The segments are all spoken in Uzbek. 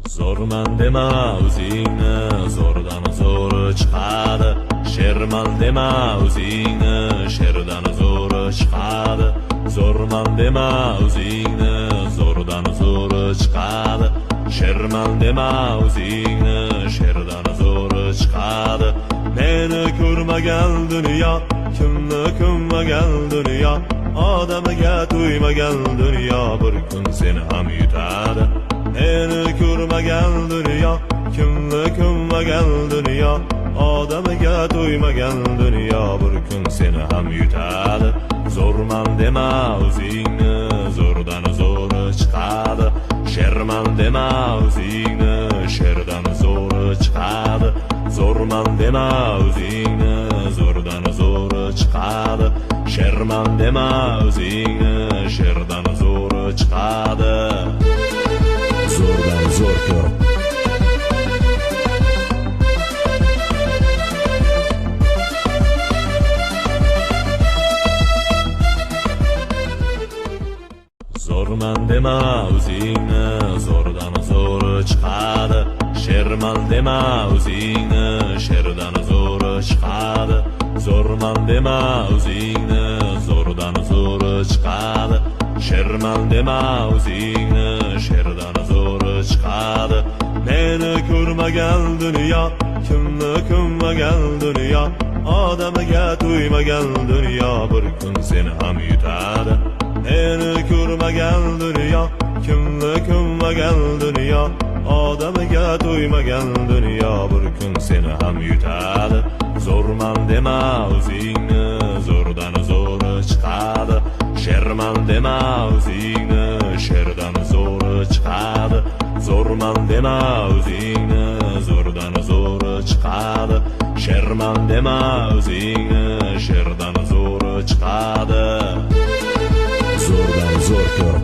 Zo'rman dema o'zingni, zo'rdan zo'r chiqadi. Sherman dema o'zingni, sherdan zo'r chiqadi. Zo'rman dema o'zingni, zo'rdan zo'r chiqadi. Sherman dema o'zingni, sherdan zo'r chiqadi. Meni ko'rmagan dunyo, kimni ko'rmagan dunyo, odamiga to'ymagan dunyo bir kun seni ham yutadi. Meni ko'rmagan dunyo, kimni ko'rmagan dunyo, odamiga to'ymagan dunyo bir kun seni ham yutadi. Zo'rman dema o'zingni, zo'rdan zo'r chiqadi. Sherman dema o'zingni, sherdan zo'r chiqadi. Zo'rman dema o'zingni, zo'rdan zo'r chiqadi. Sherman dema o'zingni, sherdan zo'r chiqadi. Zo'rdan zo'r ko'r. Zo'rman dema o'zingni, zo'rdan zo'r chiqadi. Sherman dema o'zingni, sherdan zo'r chiqadi. Zo'rman dema o'zingni, zo'rdan zo'r chiqadi. Sherman dema o'zingni, sherdan zo'r chiqadi. Meni ko'rmagan dunyo, kimni ko'rmagan dunyo, odamiga to'ymagan dunyo bir kun seni ham yutadi. Meni ko'rmagan dunyo, kimni ko'rmagan dunyo, odamiga to'ymagan dunyo bir kun seni ham yutadi. Zo'rman dema o'zingni, zo'rdan zo'r chiqadi. Sherman dema o'zingni, sherdan zo'r chiqadi. Zo'rman dema o'zingni, zo'rdan zo'r chiqadi. Sherman dema o'zingni, sherdan zo'r chiqadi. Zo'rdan zo'r ko'r.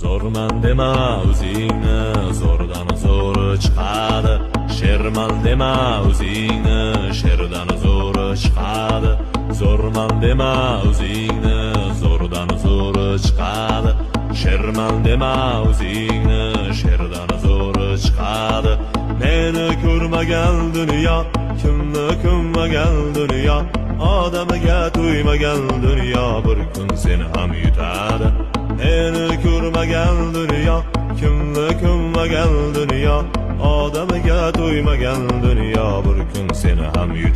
Zo'rman dema o'zingni, zo'rdan zo'r chiqadi. Sherman dema o'zingni, sherdan zo'r chiqadi. Zo'rman dema o'zingni, zo'rdan zo'r chiqadi. Sherman dema o'zingni, sherdan zo'r chiqadi. Meni ko'rmagan dunyo, kimni ko'rmagan dunyo, odamiga to'ymagan dunyo bir kun seni ham yutadi. Meni ko'rmagan dunyo, kimni ko'rmagan dunyo, odamiga to'ymagan dunyo bir kun seni ham yutadi.